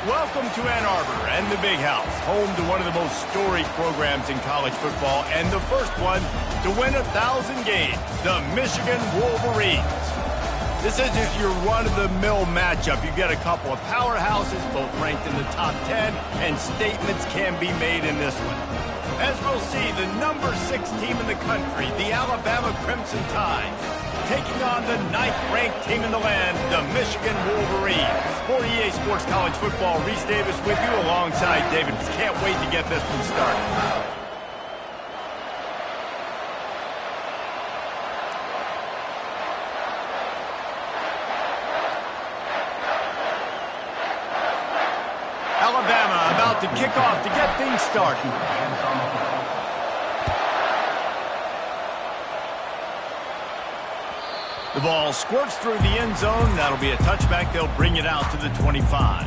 Welcome to Ann Arbor and the Big House, home to one of the most storied programs in college football and the first one to win 1,000 games, the Michigan Wolverines. This isn't your run-of-the-mill matchup. You get a couple of powerhouses, both ranked in the top 10, and statements can be made in this one. As we'll see, the number 6 team in the country, the Alabama Crimson Tide, taking on the 9th-ranked team in the land, the Michigan Wolverines. For EA Sports College Football, Reese Davis with you alongside David. Can't wait to get this one started. Alabama about to kick off to get things started. The ball squirts through the end zone. That'll be a touchback. They'll bring it out to the 25.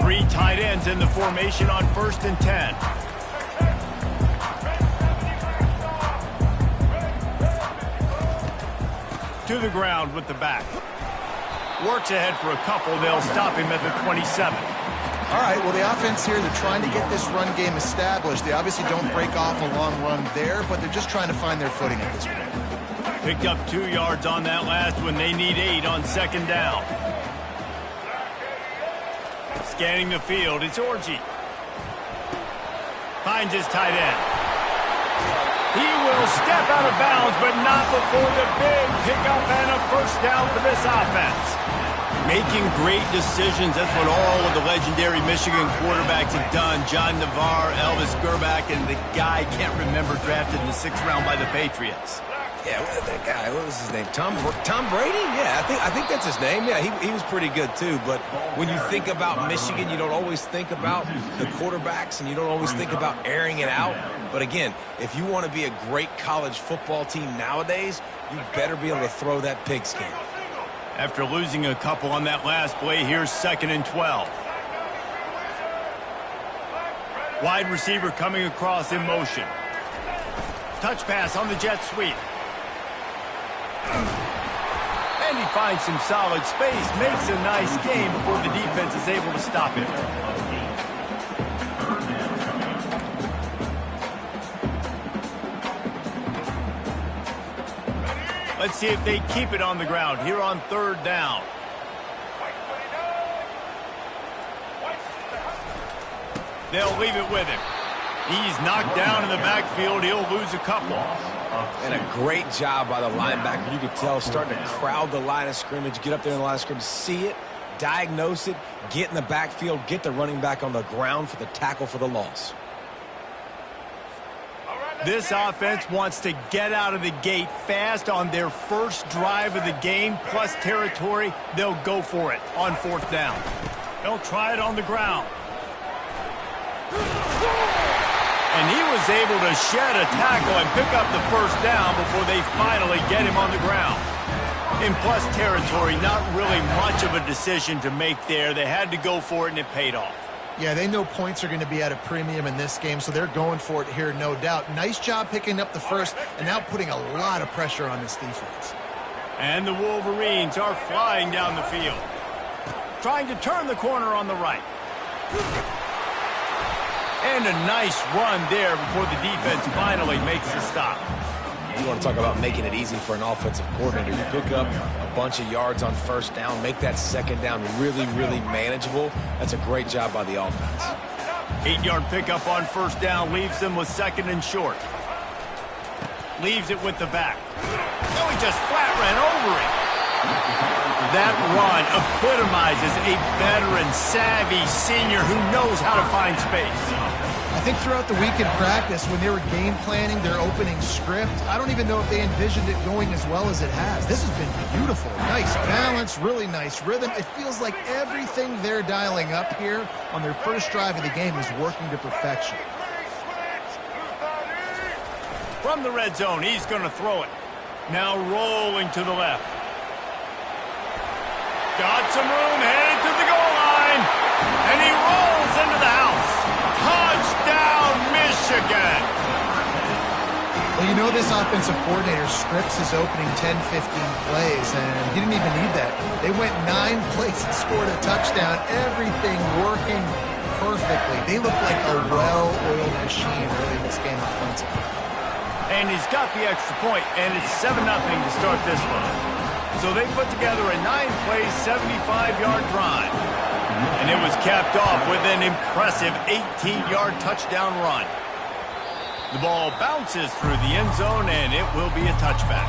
Three tight ends in the formation on 1st and 10. To the ground with the back. Works ahead for a couple. They'll stop him at the 27. All right, well, the offense here, they're trying to get this run game established. They obviously don't break off a long run there, but they're just trying to find their footing at this point. Picked up 2 yards on that last one. They need 8 on 2nd down. Scanning the field, it's Orji. Finds his tight end. He will step out of bounds, but not before the big pickup and a first down for this offense. Making great decisions. That's what all of the legendary Michigan quarterbacks have done. John Navarre, Elvis Gerbach, and the guy, can't remember, drafted in the 6th round by the Patriots. Yeah, that guy, what was his name? Tom Brady? Yeah, I think that's his name. Yeah, he was pretty good too. But when you think about Michigan, you don't always think about the quarterbacks, and you don't always think about airing it out. But again, if you want to be a great college football team nowadays, you better be able to throw that pigskin. After losing a couple on that last play, here's 2nd and 12. Wide receiver coming across in motion. Touch pass on the jet sweep. And he finds some solid space, makes a nice game before the defense is able to stop him. Let's see if they keep it on the ground here on 3rd down. They'll leave it with him. He's knocked down in the backfield. He'll lose a couple. And a great job by the linebacker. You could tell starting to crowd the line of scrimmage, get up there in the line of scrimmage, see it, diagnose it, get in the backfield, get the running back on the ground for the tackle for the loss. This offense wants to get out of the gate fast on their first drive of the game, plus territory. They'll go for it on 4th down. They'll try it on the ground. And he was able to shed a tackle and pick up the first down before they finally get him on the ground. In plus territory, not really much of a decision to make there. They had to go for it, and it paid off. Yeah, they know points are going to be at a premium in this game, so they're going for it here, no doubt. Nice job picking up the first and now putting a lot of pressure on this defense. And the Wolverines are flying down the field. Trying to turn the corner on the right. And a nice run there before the defense finally makes the stop. You want to talk about making it easy for an offensive coordinator. You pick up a bunch of yards on 1st down, make that 2nd down really, really manageable. That's a great job by the offense. 8-yard pickup on 1st down leaves them with 2nd and short. Leaves it with the back. Oh, he just flat ran over it. That run epitomizes a veteran, savvy senior who knows how to find space. I think throughout the week in practice, when they were game planning their opening script, I don't even know if they envisioned it going as well as it has. This has been beautiful. Nice balance, really nice rhythm. It feels like everything they're dialing up here on their first drive of the game is working to perfection. From the red zone, he's going to throw it. Now rolling to the left. Got some room, headed to the goal line. And he rolls into the house. Touchdown, Michigan. Well, you know this offensive coordinator scripts his opening 10, 15 plays, and he didn't even need that. They went 9 plays and scored a touchdown. Everything working perfectly. They look like a well-oiled machine early in this game offensively. And he's got the extra point, and it's 7-0 to start this one. So they put together a 9-play, 75-yard drive. And it was capped off with an impressive 18-yard touchdown run. The ball bounces through the end zone, and it will be a touchback.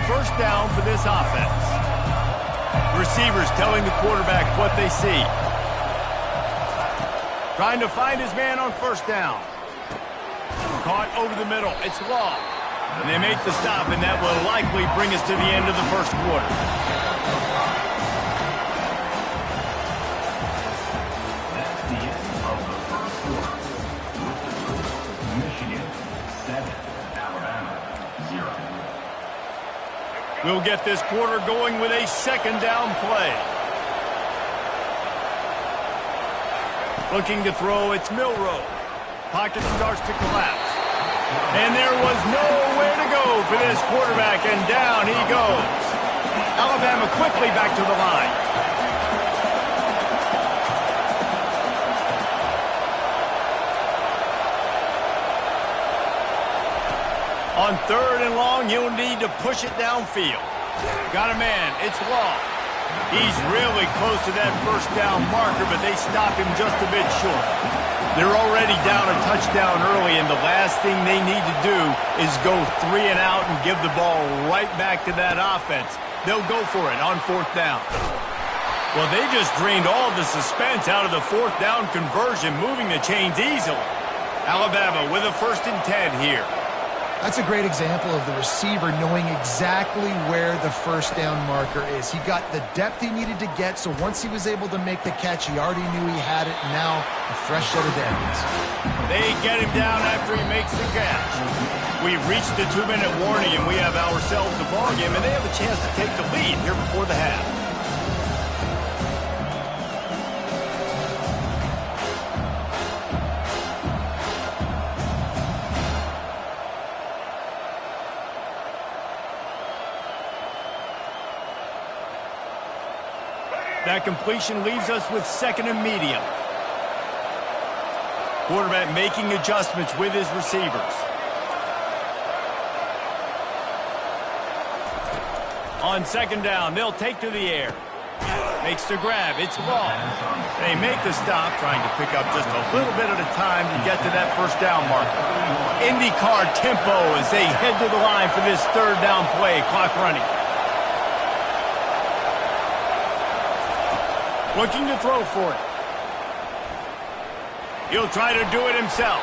First down for this offense. Receivers telling the quarterback what they see. Trying to find his man on first down. Caught over the middle. It's Law. And they make the stop, and that will likely bring us to the end of the first quarter. That's the end of the first quarter. Michigan 7, Alabama 0. We'll get this quarter going with a second down play. Looking to throw, it's Milroe. Pocket starts to collapse. And there was nowhere to go for this quarterback, and down he goes. Alabama quickly back to the line. On 3rd and long, you'll need to push it downfield. Got a man. It's Law. He's really close to that first down marker, but they stop him just a bit short. They're already down a touchdown early, and the last thing they need to do is go 3 and out and give the ball right back to that offense. They'll go for it on 4th down. Well, they just drained all the suspense out of the 4th down conversion, moving the chains easily. Alabama with a 1st and 10 here. That's a great example of the receiver knowing exactly where the first down marker is. He got the depth he needed to get, so once he was able to make the catch, he already knew he had it. Now, a fresh set of downs. They get him down after he makes the catch. We've reached the 2-minute warning, and we have ourselves a ball game, and they have a chance to take the lead here before the half. That completion leaves us with 2nd and medium. Quarterback making adjustments with his receivers. On 2nd down, they'll take to the air. Makes the grab. It's Law. They make the stop, trying to pick up just a little bit at a time to get to that first down marker. IndyCar tempo as they head to the line for this 3rd down play. Clock running. Looking to throw for it. He'll try to do it himself.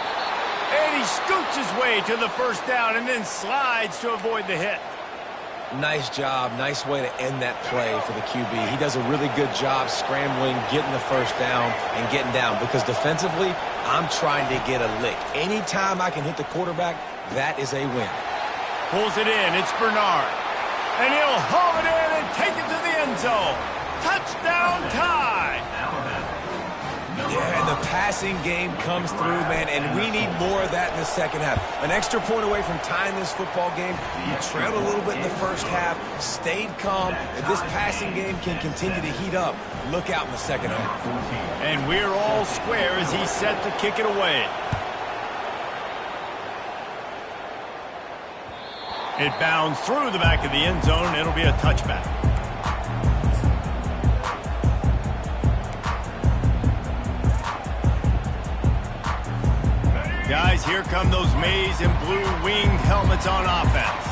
And he scoots his way to the first down and then slides to avoid the hit. Nice job. Nice way to end that play for the QB. He does a really good job scrambling, getting the first down, and getting down. Because defensively, I'm trying to get a lick. Anytime I can hit the quarterback, that is a win. Pulls it in. It's Bernard. And he'll haul it in and take it to the end zone. Touchdown tie. Yeah, and the passing game comes through, man, and we need more of that in the second half. An extra point away from tying this football game. You trailed a little bit in the first half, stayed calm. If this passing game can continue to heat up, look out in the second half. And we're all square as he's set to kick it away. It bounds through the back of the end zone. It'll be a touchback. Guys, here come those maize and blue winged helmets on offense.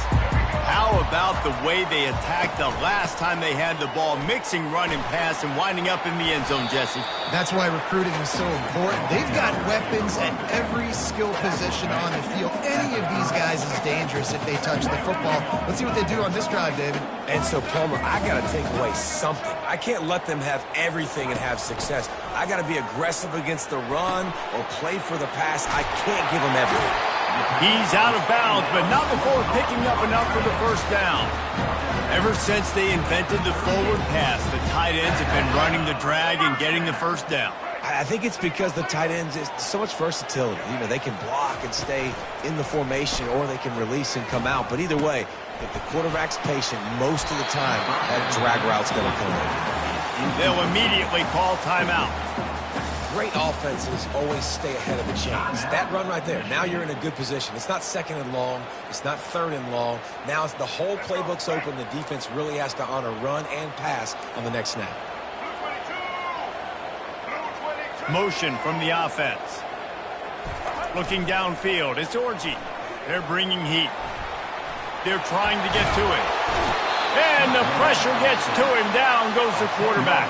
How about the way they attacked the last time they had the ball, mixing run and pass and winding up in the end zone, Jesse? That's why recruiting is so important. They've got weapons at every skill position on the field. Any of these guys is dangerous if they touch the football. Let's see what they do on this drive, David. And so, Palmer, I got to take away something. I can't let them have everything and have success. I got to be aggressive against the run or play for the pass. I can't give them everything. He's out of bounds, but not before picking up enough for the first down. Ever since they invented the forward pass, the tight ends have been running the drag and getting the first down. I think it's because the tight ends is so much versatility. You know, they can block and stay in the formation, or they can release and come out. But either way, if the quarterback's patient, most of the time, that drag route's going to come in. They'll immediately call timeout. Great offenses always stay ahead of the chains. That run right there, now you're in a good position. It's not second and long. It's not third and long. Now it's the whole playbook's open. The defense really has to honor run and pass on the next snap. Motion from the offense. Looking downfield, it's Orji. They're bringing heat. They're trying to get to him. And the pressure gets to him. Down goes the quarterback.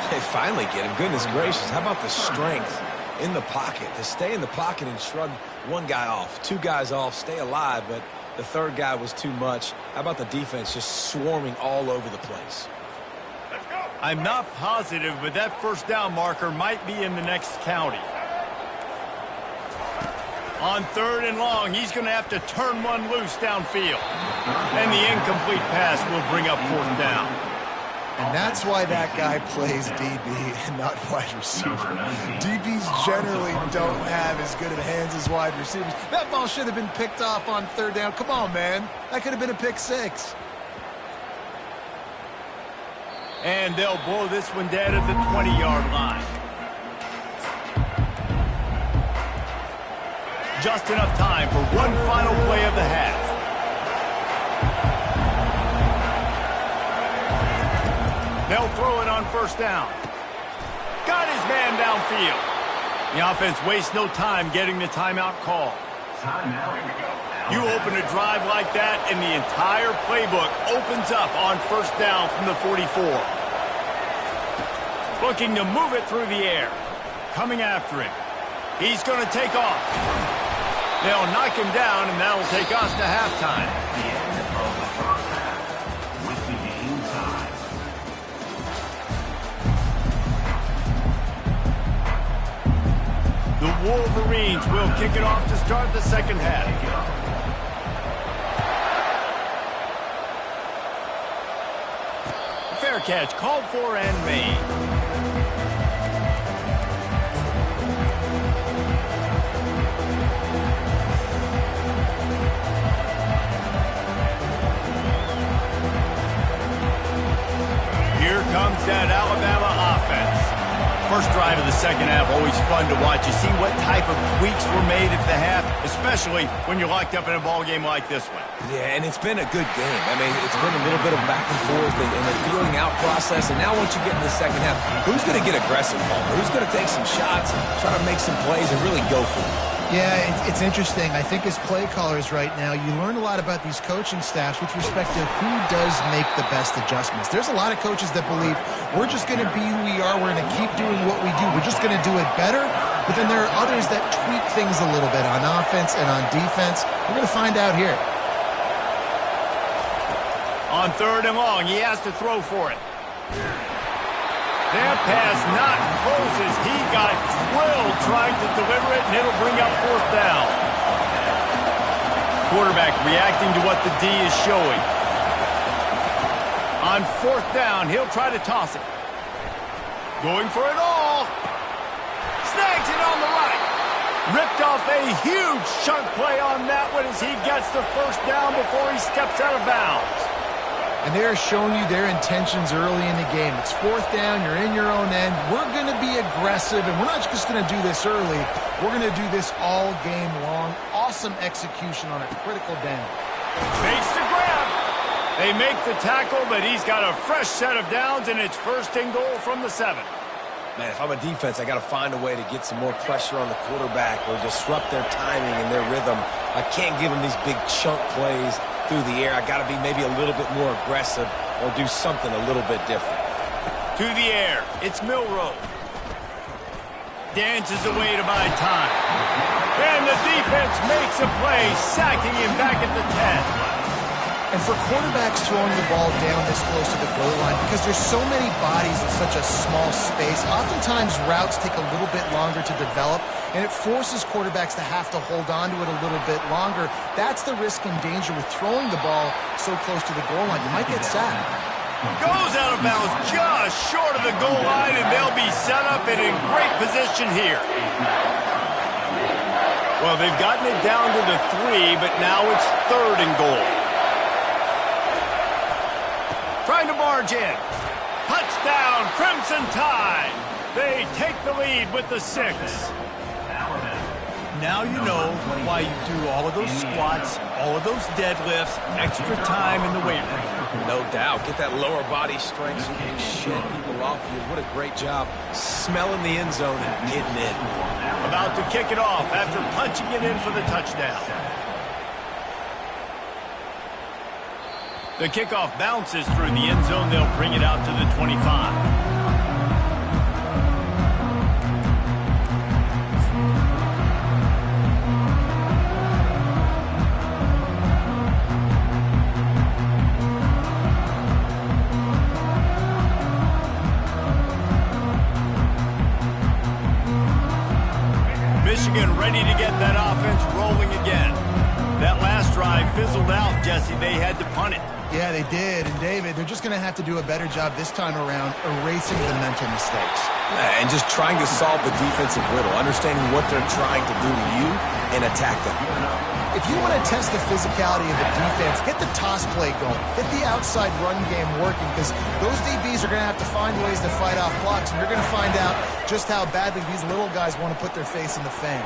They finally get him. Goodness gracious. How about the strength in the pocket? To stay in the pocket and shrug one guy off, two guys off, stay alive, but the third guy was too much. How about the defense just swarming all over the place? I'm not positive, but that first down marker might be in the next county. On third and long, he's going to have to turn one loose downfield. And the incomplete pass will bring up fourth down. And that's why that guy plays DB and not wide receiver. DBs generally don't have as good of hands as wide receivers. That ball should have been picked off on third down. Come on, man. That could have been a pick six. And they'll blow this one dead at the 20-yard line. Just enough time for one final play of the half. They'll throw it on first down. Got his man downfield. The offense wastes no time getting the timeout call. You open a drive like that, and the entire playbook opens up on first down from the 44. Looking to move it through the air. Coming after him. He's going to take off. They'll knock him down, and that'll take us to halftime. The end of the first half with the game tied. The Wolverines will kick it off to start the second half. Fair catch called for and made. Here comes that Alabama offense. First drive of the second half, always fun to watch. You see what type of tweaks were made at the half, especially when you're locked up in a ball game like this one. Yeah, and it's been a good game. I mean, it's been a little bit of back and forth and a feeling out process. And now once you get in the second half, who's going to get aggressive, Palmer? Who's going to take some shots, try to make some plays, and really go for it? Yeah, it's interesting. I think as play callers right now, you learn a lot about these coaching staffs with respect to who does make the best adjustments. There's a lot of coaches that believe we're just going to be who we are. We're going to keep doing what we do. We're just going to do it better. But then there are others that tweak things a little bit on offense and on defense. We're going to find out here. On third and long, he has to throw for it. That pass not closes. He got drilled trying to deliver it, and it'll bring up fourth down. Quarterback reacting to what the D is showing. On fourth down, he'll try to toss it. Going for it all. Snags it on the right. Ripped off a huge chunk play on that one as he gets the first down before he steps out of bounds. And they're showing you their intentions early in the game. It's fourth down. You're in your own end. We're going to be aggressive, and we're not just going to do this early. We're going to do this all game long. Awesome execution on a critical down. Fakes the grab. They make the tackle, but he's got a fresh set of downs, and it's first and goal from the 7. Man, if I'm a defense, I got to find a way to get some more pressure on the quarterback or disrupt their timing and their rhythm. I can't give them these big chunk plays through the air. I got to be maybe a little bit more aggressive or do something a little bit different. To the air, it's Milrow. Dances away to buy time. And the defense makes a play, sacking him back at the 10. And for quarterbacks throwing the ball down this close to the goal line, because there's so many bodies in such a small space, oftentimes routes take a little bit longer to develop, and it forces quarterbacks to have to hold on to it a little bit longer. That's the risk and danger with throwing the ball so close to the goal line. You might get sacked. Goes out of bounds just short of the goal line, and they'll be set up and in great position here. Well, they've gotten it down to the 3, but now it's 3rd and goal. Trying to barge in. Touchdown, Crimson Tide. They take the lead with the 6. Now you know why you do all of those squats, all of those deadlifts, extra time in the weight room. No doubt. Get that lower body strength so you can shed people off you. What a great job smelling the end zone and getting in. About to kick it off after punching it in for the touchdown. The kickoff bounces through the end zone. They'll bring it out to the 25. Michigan ready to get that offense rolling again. That last drive fizzled out, Jesse. They had to punt it. Yeah, they did. And, David, they're just going to have to do a better job this time around erasing the mental mistakes. And just trying to solve the defensive riddle, understanding what they're trying to do to you and attack them. If you want to test the physicality of the defense, get the toss play going. Get the outside run game working, because those DBs are going to have to find ways to fight off blocks, and you're going to find out just how badly these little guys want to put their face in the fan.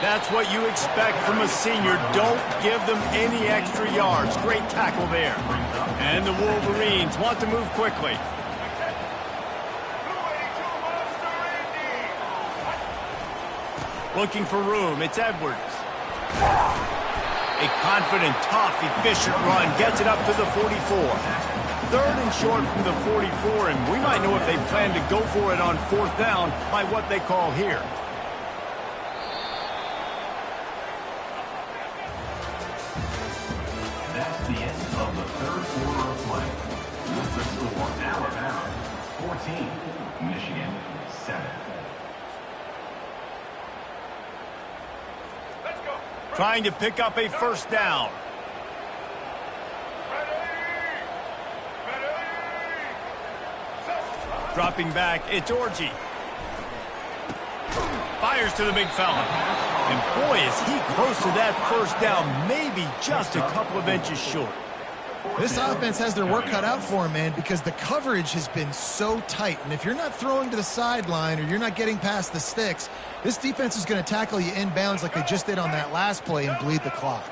That's what you expect from a senior. Don't give them any extra yards. Great tackle there. And the Wolverines want to move quickly. Looking for room. It's Edwards. A confident, tough, efficient run gets it up to the 44. 3rd and short from the 44, and we might know if they plan to go for it on 4th down by what they call here. That's the end of the 3rd quarter of play. With the score, Alabama 14, Michigan 7. Trying to pick up a 1st down. Dropping back, it's Orji. Fires to the big fella. And boy, is he close to that 1st down, maybe just a couple of inches short. This offense has their work cut out for them, man, because the coverage has been so tight. And if you're not throwing to the sideline or you're not getting past the sticks, this defense is going to tackle you inbounds like they just did on that last play and bleed the clock.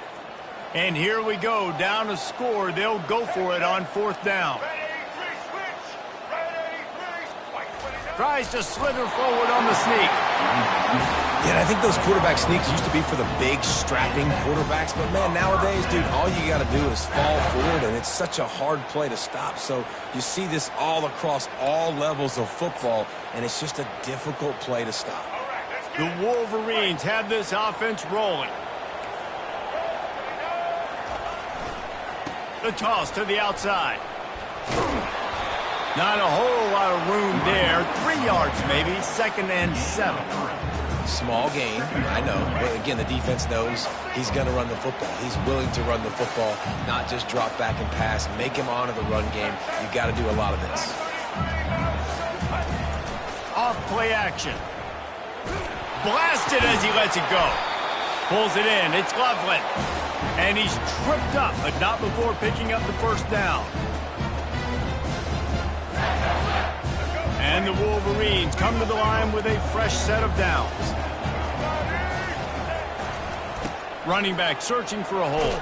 And here we go, down a score. They'll go for it on 4th down. Tries to slither forward on the sneak. Yeah, I think those quarterback sneaks used to be for the big, strapping quarterbacks. But, man, nowadays, dude, all you got to do is fall forward, and it's such a hard play to stop. So you see this all across all levels of football, and it's just a difficult play to stop. The Wolverines have this offense rolling. The toss to the outside. Not a whole lot of room there. 3 yards maybe, 2nd and 7. Small gain, I know. But again, the defense knows he's going to run the football. He's willing to run the football, not just drop back and pass, make him honor the run game. You got to do a lot of this. Off play action. Blasted as he lets it go. Pulls it in. It's Loveland. And he's tripped up, but not before picking up the 1st down. And the Wolverines come to the line with a fresh set of downs. Running back searching for a hole.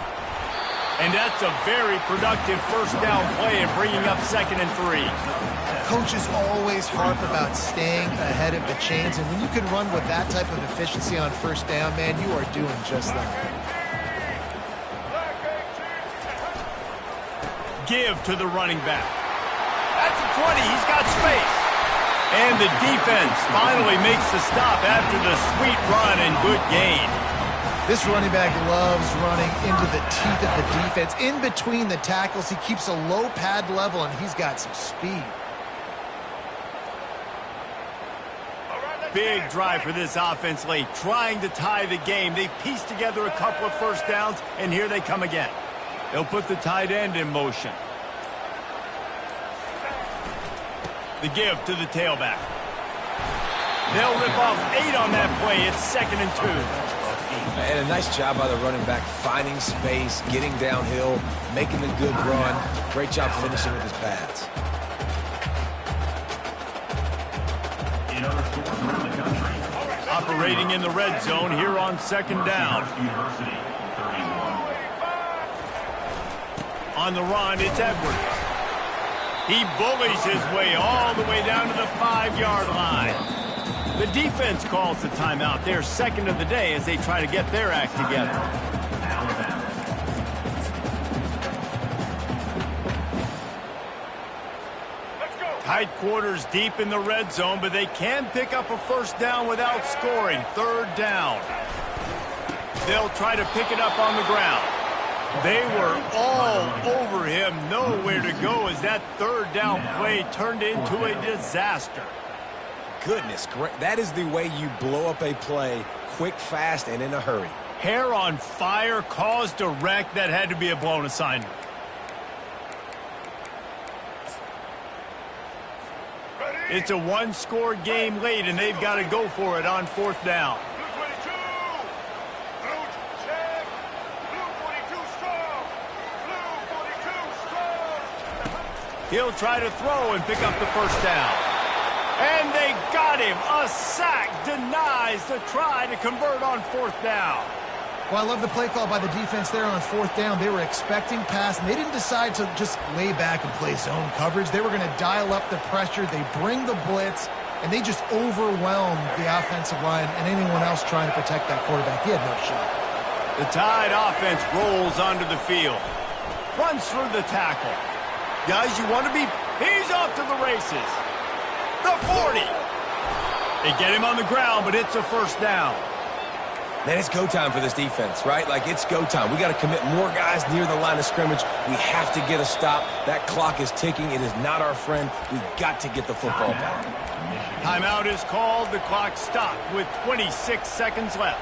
And that's a very productive first down play and bringing up 2nd and 3. Coaches always harp about staying ahead of the chains, and when you can run with that type of efficiency on first down, man, you are doing just that. Give to the running back. That's a 20. He's got space. And the defense finally makes the stop after the sweet run and good gain. This running back loves running into the teeth of the defense. In between the tackles, he keeps a low pad level, and he's got some speed. Big drive for this offense late, trying to tie the game. They pieced together a couple of first downs, and here they come again. They'll put the tight end in motion. The give to the tailback. They'll rip off 8 on that play. It's 2nd and 2. And a nice job by the running back, finding space, getting downhill, making a good run. Great job finishing with his pads. Operating in the red zone here on 2nd down. On the run, it's Edwards. He bullies his way all the way down to the 5-yard line. The defense calls the timeout. They're 2nd of the day as they try to get their act together. Tight quarters deep in the red zone, but they can pick up a first down without scoring. 3rd down. They'll try to pick it up on the ground. They were all over him, nowhere to go as that 3rd down play turned into a disaster. Goodness, great. That is the way you blow up a play, quick, fast, and in a hurry. Hair on fire, caused a wreck. That had to be a blown assignment. It's a 1-score game late, and they've got to go for it on 4th down. He'll try to throw and pick up the first down. And they got him. A sack denies the try to convert on 4th down. Well, I love the play call by the defense there on 4th down. They were expecting pass, and they didn't decide to just lay back and play zone coverage. They were going to dial up the pressure. They bring the blitz, and they just overwhelmed the offensive line and anyone else trying to protect that quarterback. He had no shot. The Tide offense rolls onto the field. Runs through the tackle. Guys, you want to be... He's off to the races. The 40. They get him on the ground, but it's a first down. Man, it's go time for this defense, right? Like, it's go time. We got to commit more guys near the line of scrimmage. We have to get a stop. That clock is ticking. It is not our friend. We've got to get the football back. Timeout is called. The clock stopped with 26 seconds left.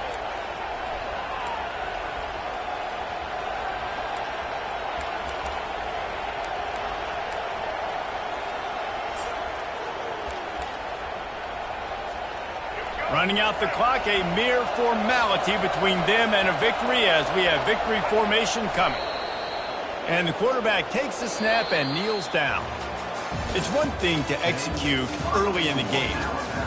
Running out the clock, a mere formality between them and a victory as we have victory formation coming. And the quarterback takes the snap and kneels down. It's one thing to execute early in the game.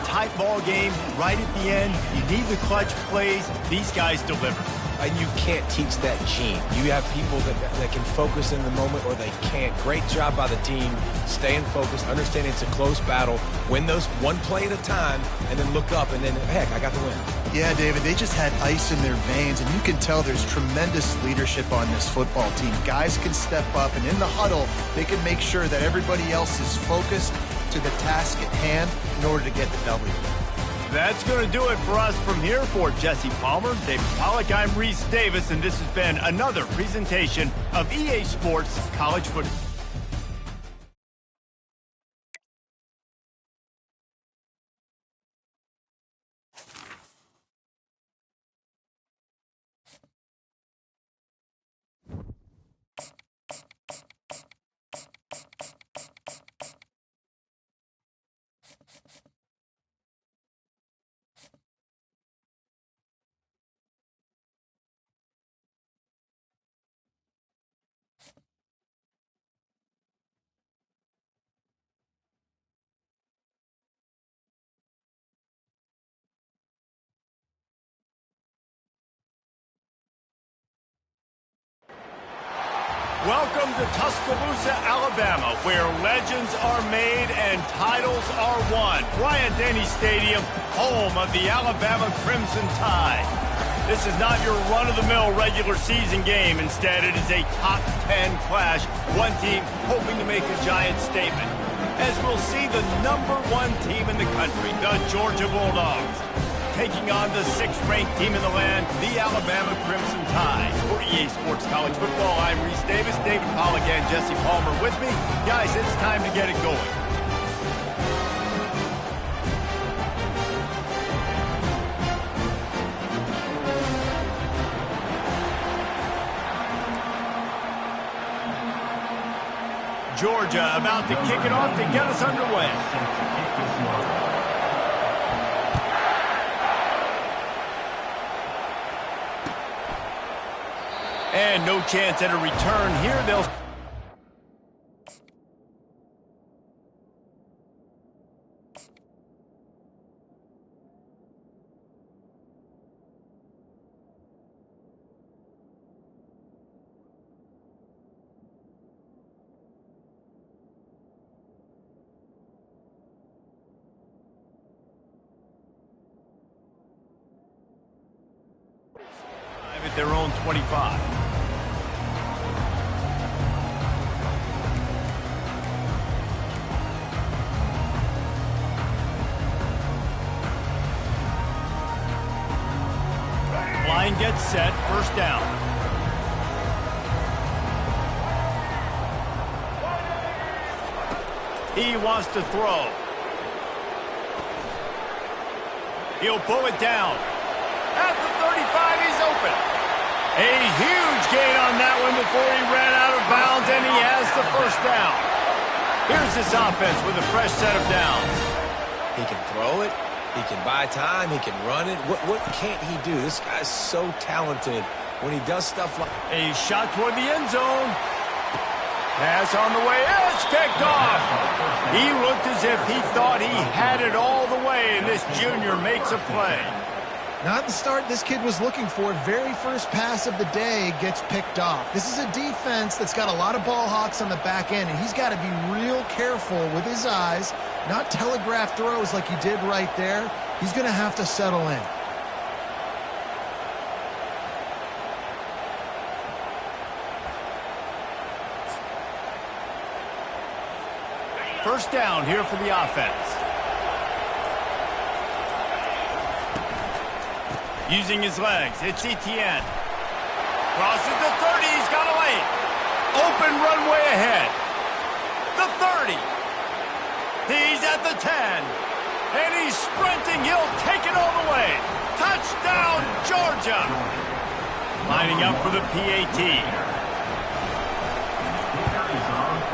Tight ball game, right at the end, you need the clutch plays. These guys deliver. And you can't teach that gene. You have people that can focus in the moment or they can't. Great job by the team, staying focused, understanding it's a close battle, win those one play at a time, and then look up and then, heck, I got the win. Yeah, David, they just had ice in their veins, and you can tell there's tremendous leadership on this football team. Guys can step up, and in the huddle, they can make sure that everybody else is focused to the task at hand in order to get the W. That's going to do it for us from here. For Jesse Palmer, David Pollack, I'm Reese Davis, and this has been another presentation of EA Sports College Football. Welcome to Tuscaloosa, Alabama, where legends are made and titles are won. Bryant-Denny Stadium, home of the Alabama Crimson Tide. This is not your run-of-the-mill regular season game. Instead, it is a top 10 clash. One team hoping to make a giant statement. As we'll see the #1 team in the country, the Georgia Bulldogs, taking on the 6th-ranked team in the land, the Alabama Crimson Tide. For EA Sports College Football, I'm Reese Davis, David Pollack, and Jesse Palmer with me. Guys, it's time to get it going. Georgia about to kick it off to get us underway. And no chance at a return here. They'll... at their own 25. Line gets set, first down. He wants to throw. He'll pull it down. At the 35, he's open. A huge gain on that one before he ran out of bounds, and he has the first down. Here's this offense with a fresh set of downs. He can throw it. He can buy time. He can run it. What can't he do? This guy's so talented when he does stuff like... A shot toward the end zone. Pass on the way. It's picked off. He looked as if he thought he had it all the way, and this junior makes a play. Not the start this kid was looking for. Very first pass of the day gets picked off. This is a defense that's got a lot of ball hawks on the back end, and he's got to be real careful with his eyes, not telegraph throws like he did right there. He's going to have to settle in. First down here for the offense. Using his legs, it's Etienne. Crosses the 30, he's got a lane. Open runway ahead. The 30. He's at the 10. And he's sprinting, he'll take it all the way. Touchdown, Georgia. Lining up for the PAT.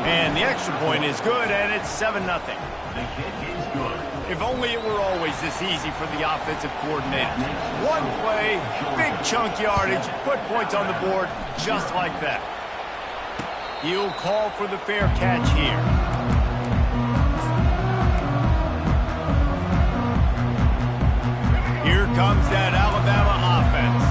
And the extra point is good, and it's 7-0. The kick is good. If only it were always this easy for the offensive coordinators. One play, big chunk yardage, put points on the board just like that. He'll call for the fair catch here. Here comes that Alabama offense.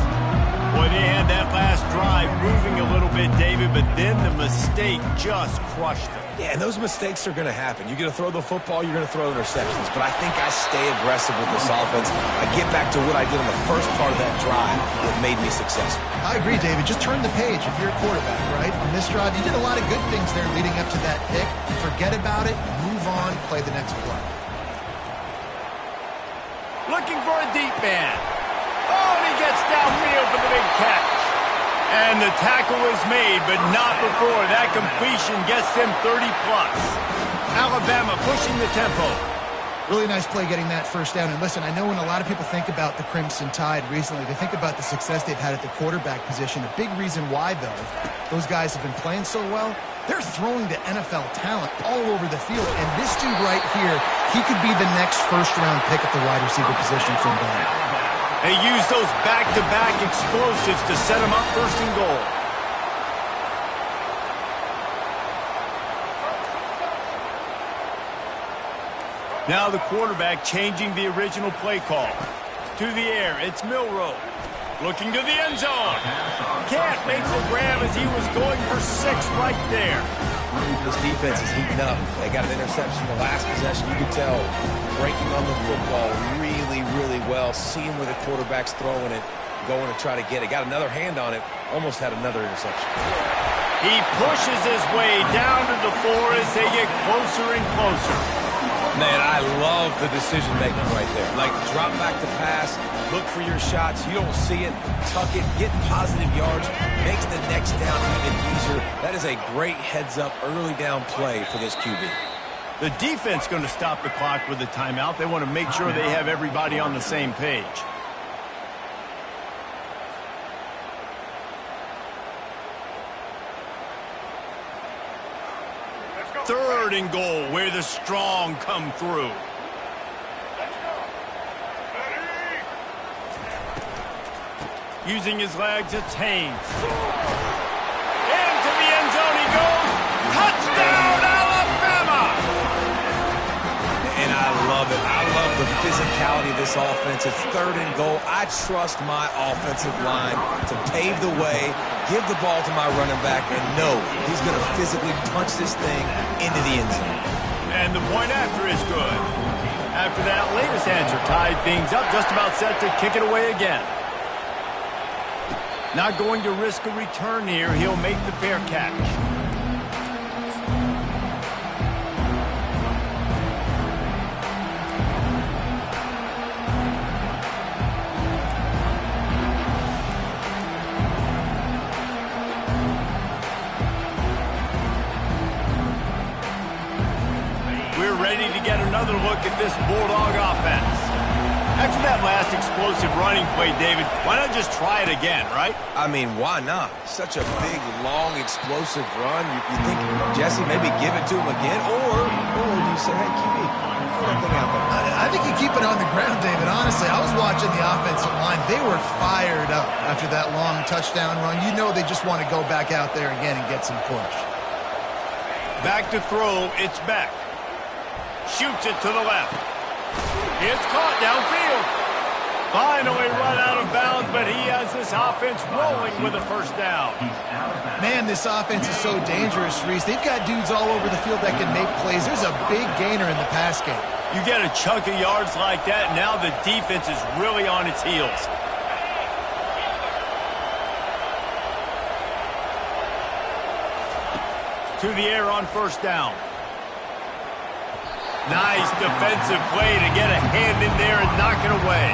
Boy, they had that last drive moving a little bit, David, but then the mistake just crushed them. Yeah, and those mistakes are going to happen. You're going to throw the football, you're going to throw interceptions. But I think I stay aggressive with this offense. I get back to what I did on the first part of that drive that made me successful. I agree, David. Just turn the page if you're a quarterback, right? On this drive, you did a lot of good things there leading up to that pick. Forget about it, move on, play the next play. Looking for a deep man. Oh, and he gets downfield for the big catch. And the tackle is made, but not before. That completion gets them 30-plus. Alabama pushing the tempo. Really nice play getting that first down. And listen, I know when a lot of people think about the Crimson Tide recently, they think about the success they've had at the quarterback position. A big reason why, though, those guys have been playing so well, they're throwing to NFL talent all over the field. And this dude right here, he could be the next first-round pick at the wide receiver position from Bama. They use those back-to-back explosives to set them up first and goal. Now the quarterback changing the original play call. To the air, it's Milroe. Looking to the end zone. Can't make the grab as he was going for 6 right there. This defense is heating up. They got an interception the last possession. You could tell breaking on the football really, really well. Seeing where the quarterback's throwing it, going to try to get it. Got another hand on it. Almost had another interception. He pushes his way down to the 4 as they get closer and closer. Man, I love the decision-making right there. Like, drop back to pass, look for your shots. You don't see it, tuck it, get positive yards, makes the next down even easier. That is a great heads-up early down play for this QB. The defense going to stop the clock with a timeout. They want to make sure they have everybody on the same page. Third and goal, where the strong come through. Using his legs, it's Haynes. Into the end zone he goes. Touchdown, Alabama! And I love it. I love the physicality of this offense. It's third and goal. I trust my offensive line to pave the way, give the ball to my running back, and know he's going to physically punch this thing into the end zone. And the point after is good. After that latest answer tied things up, just about set to kick it away again. Not going to risk a return here. He'll make the fair catch. We're ready to get another look at this Bulldog offense. After that last explosive running play, David, why not just try it again, right? I mean, why not? Such a big, long, explosive run. You think, Jesse, maybe give it to him again? Or do you say, hey, QB, throw that thing out there? I think you keep it on the ground, David. Honestly, I was watching the offensive line. They were fired up after that long touchdown run. You know they just want to go back out there again and get some push. Back to throw, it's Beck. Shoots it to the left. It's caught downfield. Finally run out of bounds, but he has this offense rolling with a first down. Man, this offense is so dangerous, Reese. They've got dudes all over the field that can make plays. There's a big gainer in the pass game. You get a chunk of yards like that, now the defense is really on its heels. To the air on first down. Nice defensive play to get a hand in there and knock it away.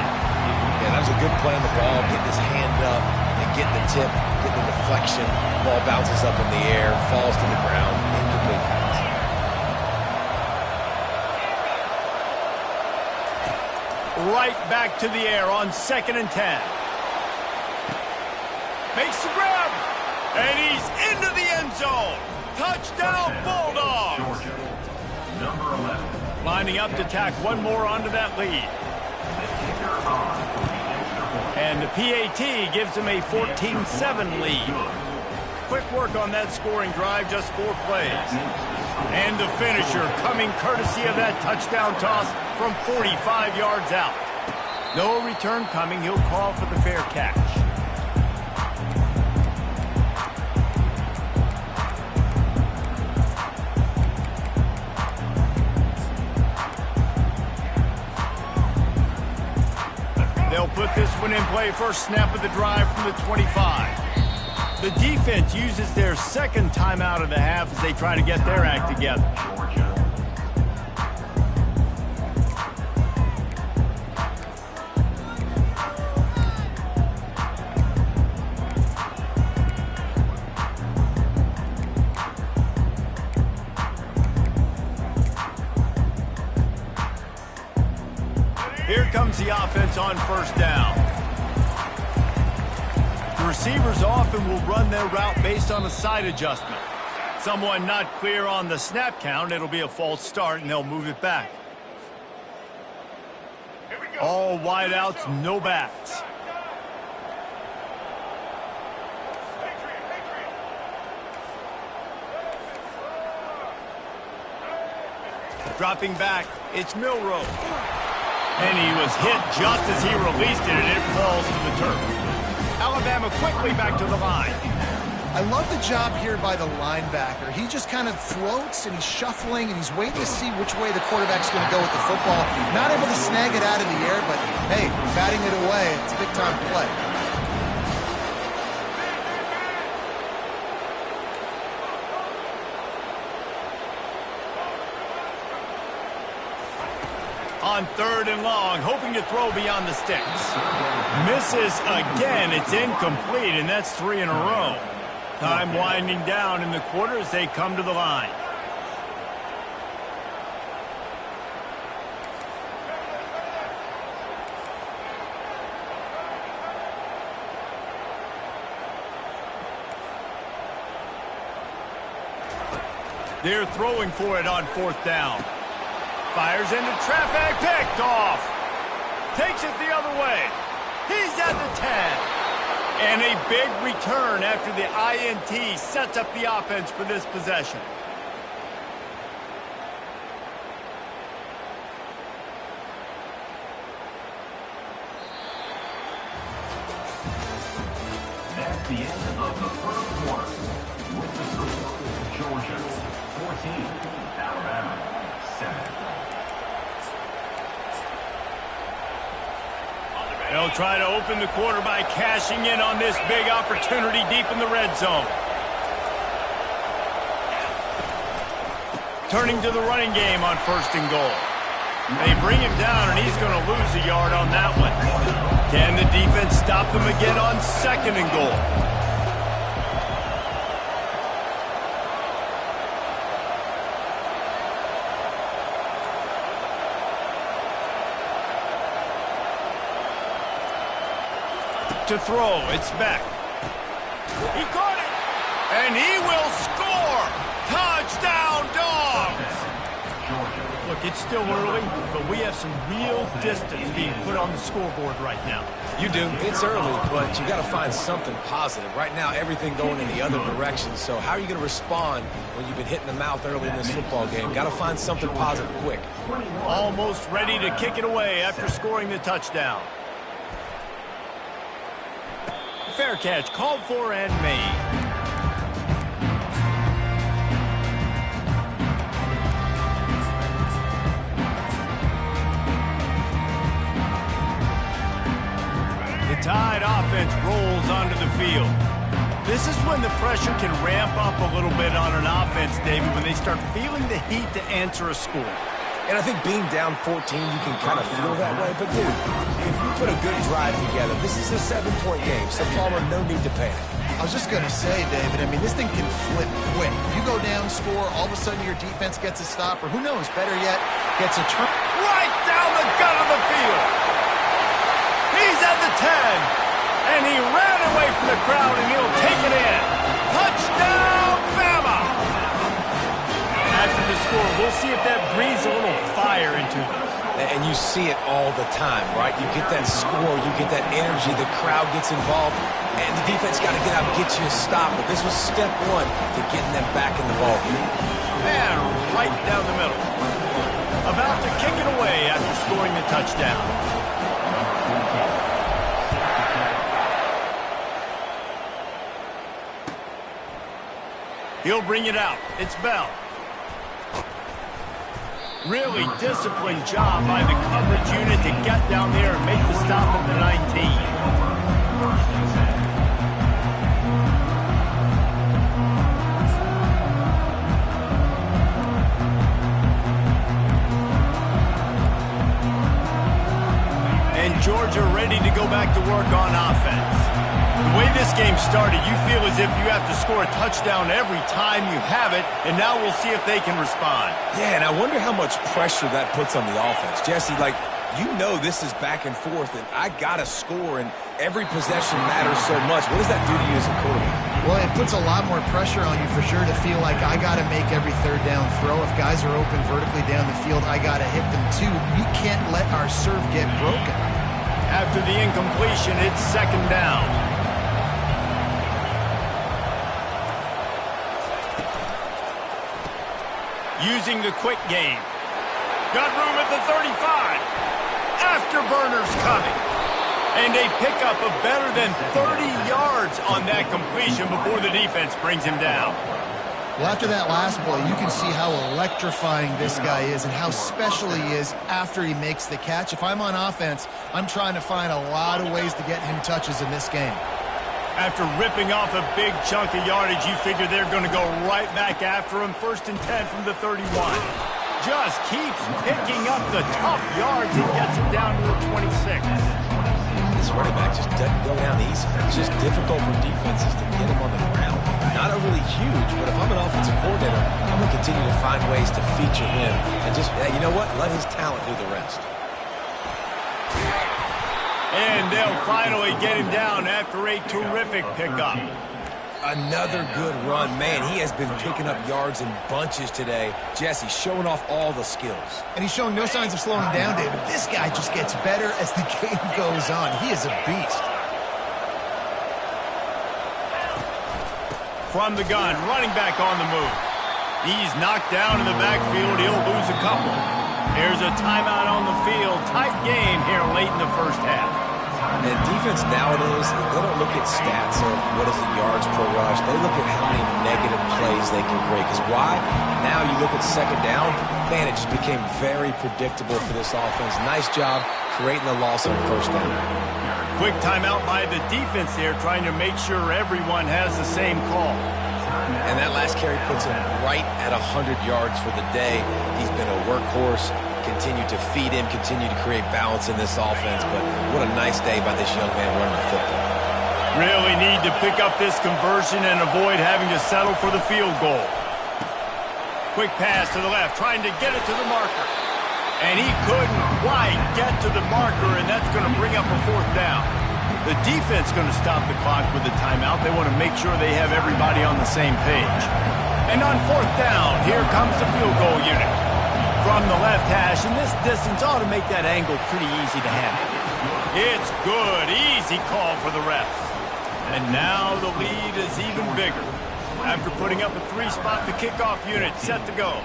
Yeah, that was a good play on the ball, getting his hand up and getting the tip, getting the deflection. Ball bounces up in the air, falls to the ground, incomplete pass. Right back to the air on 2nd and 10. Makes the grab, and he's into the end zone. Touchdown, Bulldogs! Georgia, number 11. Lining up to tack one more onto that lead. And the PAT gives them a 14-7 lead. Quick work on that scoring drive, just 4 plays. And the finisher coming courtesy of that touchdown toss from 45 yards out. No return coming. He'll call for the fair catch. They'll put this one in play first snap of the drive from the 25. The defense uses their second timeout of the half as they try to get their act together. Here comes the offense on first down. The receivers often will run their route based on a side adjustment. Someone not clear on the snap count, it'll be a false start, and they'll move it back. All wideouts, no backs. Dropping back, it's Milroe. And he was hit just as he released it, and it falls to the turf. Alabama quickly back to the line. I love the job here by the linebacker. He just kind of floats and he's shuffling and he's waiting to see which way the quarterback's going to go with the football. Not able to snag it out of the air, but hey, batting it away, it's a big-time play. On 3rd and long, hoping to throw beyond the sticks. Misses again. It's incomplete, and that's 3 in a row. Time winding down in the quarter as they come to the line. They're throwing for it on 4th down. Fires into traffic, picked off. Takes it the other way. He's at the 10. And a big return after the INT sets up the offense for this possession. That's the end of the first quarter. With the score, Georgia 14, Alabama 7. They'll try to open the quarter by cashing in on this big opportunity deep in the red zone. Turning to the running game on 1st and goal. They bring him down, and he's going to lose a yard on that one. Can the defense stop him again on 2nd and goal? To throw, it's Beck. He caught it, and he will score! Touchdown, Dogs! Look, it's still early, but we have some real distance being put on the scoreboard right now. You do. It's early, but you got to find something positive. Right now, everything going in the other direction. So how are you going to respond when you've been hit in the mouth early in this football game? Got to find something positive quick. Almost ready to kick it away after scoring the touchdown. Fair catch, called for and made. The Tide offense rolls onto the field. This is when the pressure can ramp up a little bit on an offense, David, when they start feeling the heat to answer a score. And I think being down 14, you can kind of feel that way. But, dude, if you put a good drive together, this is a 7-point game, so Palmer, no need to panic. I was just going to say, David, I mean, this thing can flip quick. You go down, score, all of a sudden your defense gets a stop, or who knows, better yet, gets a turn. Right down the gut of the field. He's at the 10, and he ran away from the crowd, and he'll take it in. Touchdown, Bama! After the score, we'll see if that breathes a little fire into them. And you see it all the time, right? You get that score, you get that energy, the crowd gets involved, and the defense got to get out and get you a stop. But this was step 1 to getting them back in the ballgame. And right down the middle. About to kick it away after scoring the touchdown. He'll bring it out. It's Bell. Really disciplined job by the coverage unit to get down there and make the stop at the 19. And Georgia ready to go back to work on offense. The way this game started, you feel as if you have to score a touchdown every time you have it, and now we'll see if they can respond. Yeah, and I wonder how much pressure that puts on the offense. Jesse, like, you know this is back and forth, and I got to score, and every possession matters so much. What does that do to you as a quarterback? Well, it puts a lot more pressure on you for sure to feel like I got to make every 3rd down throw. If guys are open vertically down the field, I got to hit them too. We can't let our serve get broken. After the incompletion, it's 2nd down. Using the quick game. Got room at the 35. Afterburners coming. And they pick up a better than 30 yards on that completion before the defense brings him down. Well, after that last play, you can see how electrifying this guy is and how special he is after he makes the catch. If I'm on offense, I'm trying to find a lot of ways to get him touches in this game. After ripping off a big chunk of yardage, you figure they're going to go right back after him. 1st and 10 from the 31. Just keeps picking up the tough yards and gets him down to the 26. This running back just doesn't go down easy. It's just difficult for defenses to get him on the ground. Not overly huge, but if I'm an offensive coordinator, I'm going to continue to find ways to feature him and just, you know what, let his talent do the rest. And they'll finally get him down after a terrific pickup. Another good run. Man, he has been picking up yards in bunches today. Jesse showing off all the skills. And he's showing no signs of slowing down, David. This guy just gets better as the game goes on. He is a beast. From the gun, running back on the move. He's knocked down in the backfield. He'll lose a couple. There's a timeout on the field. Tight game here late in the first half. And defense nowadays, they don't look at stats of what is the yards per rush. They look at how many negative plays they can create. Because why? Now you look at 2nd down, man, it just became very predictable for this offense. Nice job creating the loss on 1st down. Quick timeout by the defense there, trying to make sure everyone has the same call. And that last carry puts him right at 100 yards for the day. He's been a workhorse. Continue to feed him, continue to create balance in this offense. But what a nice day by this young man running the football. Really need to pick up this conversion and avoid having to settle for the field goal. Quick pass to the left, trying to get it to the marker. And he couldn't quite get to the marker, and that's going to bring up a 4th down. The defense going to stop the clock with the timeout. They want to make sure they have everybody on the same page. And on 4th down, here comes the field goal unit. From the left hash, and this distance ought to make that angle pretty easy to handle. It's good. Easy call for the refs. And now the lead is even bigger. After putting up a 3-spot, the kickoff unit set to go.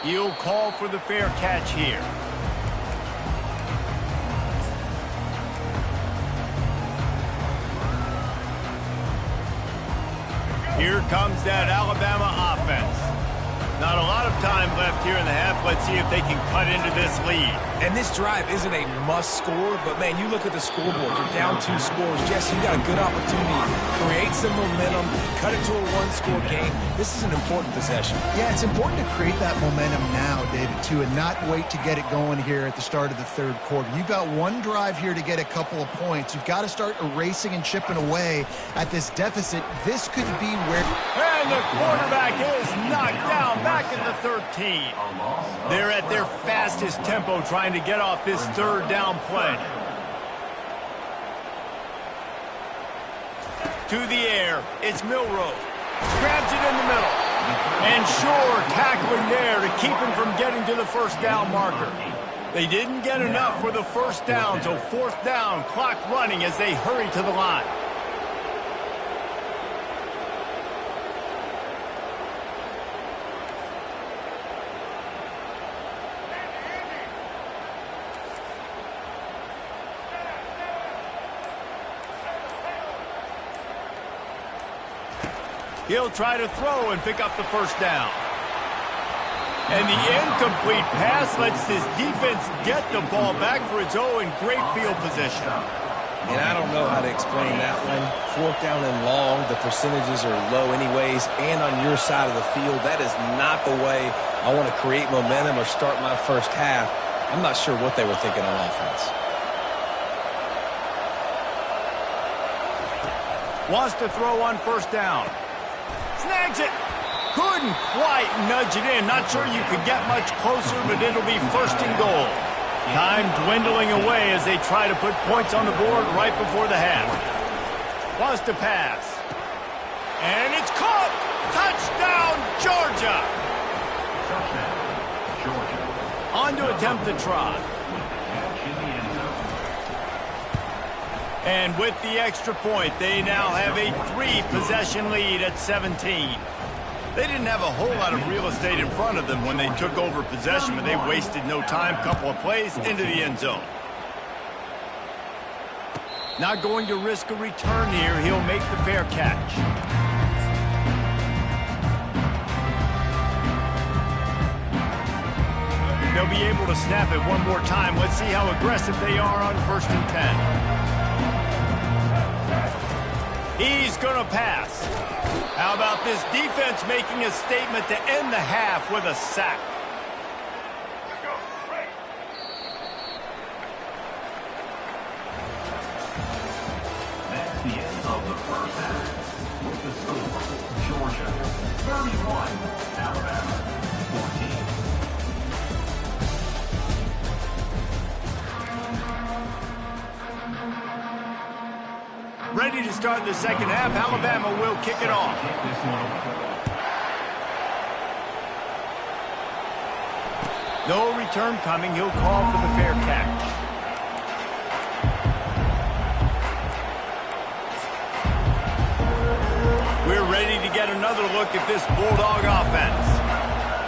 He'll call for the fair catch here. Here comes that Alabama offense. Not a lot of time left here in the half. Let's see if they can cut into this lead. And this drive isn't a must score, but, man, you look at the scoreboard. You're down 2 scores. Jesse, you got a good opportunity to create some momentum, cut it to a 1-score game. This is an important possession. Yeah, it's important to create that momentum now, David, too, and not wait to get it going here at the start of the 3rd quarter. You've got one drive here to get a couple of points. You've got to start erasing and chipping away at this deficit. This could be where... And the quarterback is knocked down back at the 13. They're at their fastest tempo trying to get off this 3rd down play. To the air, it's Milroe. Grabs it in the middle. And sure, tackling there to keep him from getting to the 1st down marker. They didn't get enough for the 1st down, so 4th down, clock running as they hurry to the line. He'll try to throw and pick up the 1st down. And the incomplete pass lets his defense get the ball back for its own great field position. And I don't know how to explain that one. 4th down and long, the percentages are low anyways, and on your side of the field, that is not the way I want to create momentum or start my 1st half. I'm not sure what they were thinking on offense. Wants to throw on 1st down. Snags it. Couldn't quite nudge it in. Not sure you could get much closer, but it'll be 1st and goal. Time dwindling away as they try to put points on the board right before the half. Wants to pass. And it's caught. Touchdown, Georgia. On to attempt the try. And with the extra point, they now have a 3-possession lead at 17. They didn't have a whole lot of real estate in front of them when they took over possession, but they wasted no time. Couple of plays into the end zone. Not going to risk a return here. He'll make the fair catch. They'll be able to snap it one more time. Let's see how aggressive they are on 1st and 10. He's going to pass. How about this defense making a statement to end the half with a sack? That's the end of the first half. With the score, Georgia 31, Alabama 14. Ready to start the second half. Alabama will kick it off. No return coming. He'll call for the fair catch. We're ready to get another look at this Bulldog offense.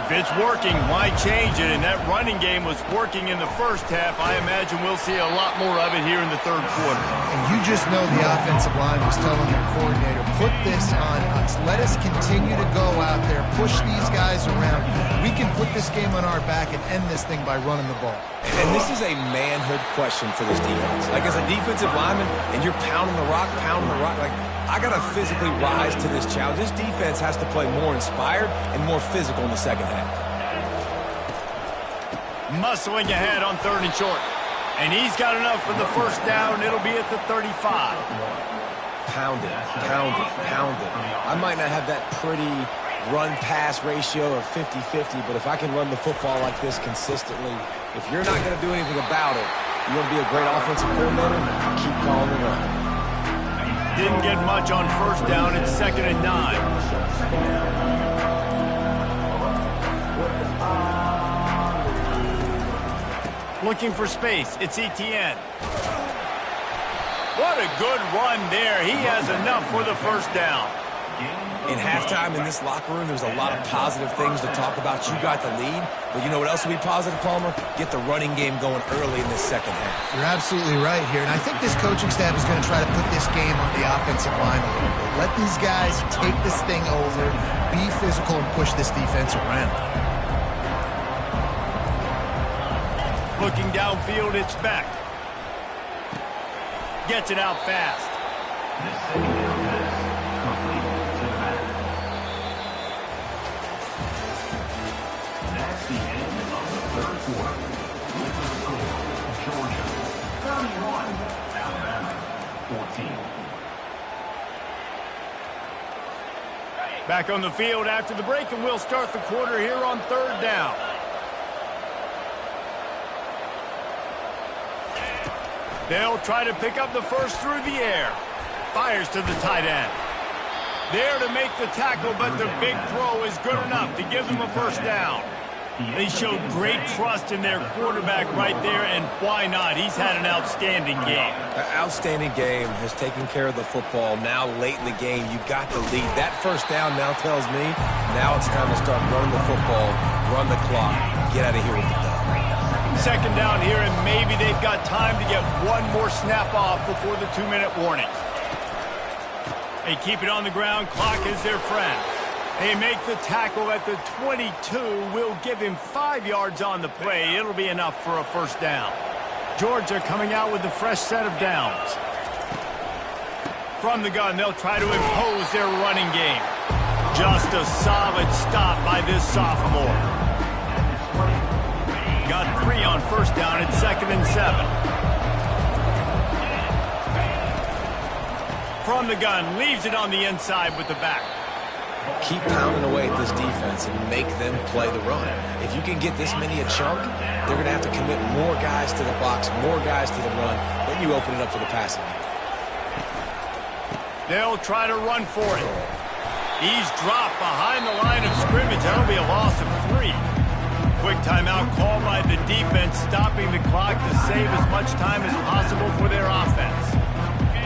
If it's working, why change it? And that running game was working in the first half. I imagine we'll see a lot more of it here in the third quarter. And you just know the offensive line was telling their coordinator, put this on us. Let us continue to go out there, push these guys around. We can put this game on our back and end this thing by running the ball. And this is a manhood question for this defense. Like, as a defensive lineman, and you're pounding the rock, like, I got to physically rise to this challenge. This defense has to play more inspired and more physical in the second half. Muscling ahead on 3rd and short. And he's got enough for the first down. It'll be at the 35. Pound it, pound it, pound it. I might not have that pretty run-pass ratio of 50-50, but if I can run the football like this consistently, if you're not going to do anything about it, you want to be a great offensive coordinator, keep calling the run. Didn't get much on 1st down. It's 2nd and 9. Looking for space. It's Etienne. What a good run there. He has enough for the first down. In halftime in this locker room, there was a lot of positive things to talk about. You got the lead, but you know what else will be positive, Palmer? Get the running game going early in this second half. You're absolutely right here, and I think this coaching staff is going to try to put this game on the offensive line a little bit. Let these guys take this thing over, be physical, and push this defense around. Looking downfield, it's back. Gets it out fast. This second down pass complete to the back. That's the end of the third quarter. With the score, Georgia 31, Alabama 14. Back on the field after the break, and we'll start the quarter here on 3rd down. They'll try to pick up the first through the air. Fires to the tight end. There to make the tackle, but the big throw is good enough to give them a first down. They showed great trust in their quarterback right there, and why not? He's had an outstanding game. An outstanding game, has taken care of the football. Now, late in the game, you got the lead. That first down now tells me now it's time to start running the football, run the clock, get out of here with the dub. 2nd down here, and maybe they've got time to get one more snap off before the 2-minute warning. They keep it on the ground. Clock is their friend. They make the tackle at the 22. Will give him 5 yards on the play. It'll be enough for a first down. Georgia coming out with a fresh set of downs. From the gun, they'll try to impose their running game. Just a solid stop by this sophomore. Got 3 on first down at 2nd and 7. From the gun, leaves it on the inside with the back. Keep pounding away at this defense and make them play the run. If you can get this many a chunk, they're going to have to commit more guys to the box, more guys to the run. Then you open it up for the passing game. They'll try to run for it. He's dropped behind the line of scrimmage. That'll be a loss of 3. Quick timeout called by the defense, stopping the clock to save as much time as possible for their offense.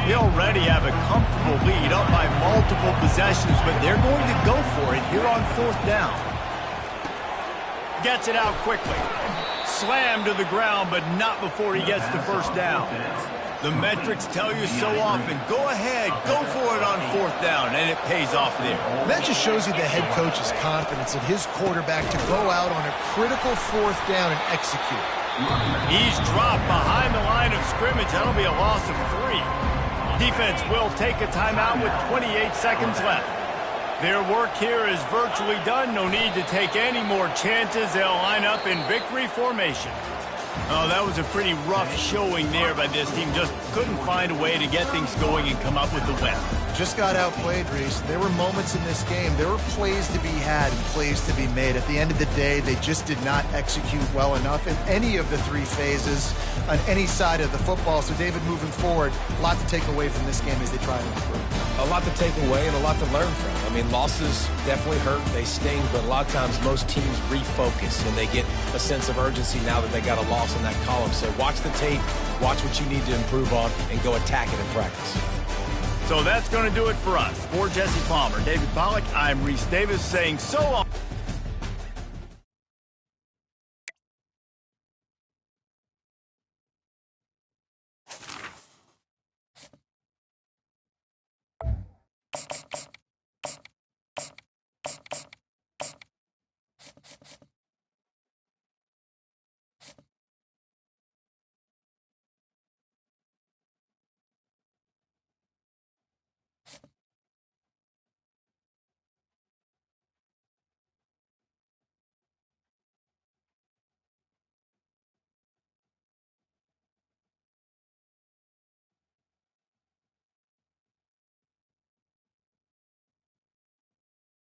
They already have a comfortable lead, up by multiple possessions, but they're going to go for it here on 4th down. Gets it out quickly. Slammed to the ground, but not before he gets the 1st down. The metrics tell you so often, go ahead, go for it on 4th down, and it pays off there. That just shows you the head coach's confidence in his quarterback to go out on a critical 4th down and execute. He's dropped behind the line of scrimmage. That'll be a loss of 3. Defense will take a timeout with 28 seconds left. Their work here is virtually done. No need to take any more chances. They'll line up in victory formation. Oh, that was a pretty rough showing there by this team. Just couldn't find a way to get things going and come up with the win. Just got outplayed, Reese. There were moments in this game. There were plays to be had and plays to be made. At the end of the day, they just did not execute well enough in any of the 3 phases on any side of the football. So, David, moving forward, a lot to take away from this game as they try to improve. A lot to take away and a lot to learn from. I mean, losses definitely hurt. They sting, but a lot of times most teams refocus and they get a sense of urgency now that they got a loss in that column. So watch the tape, watch what you need to improve on, and go attack it in practice. So that's going to do it for us. For Jesse Palmer, David Pollack, I'm Reese Davis saying so long.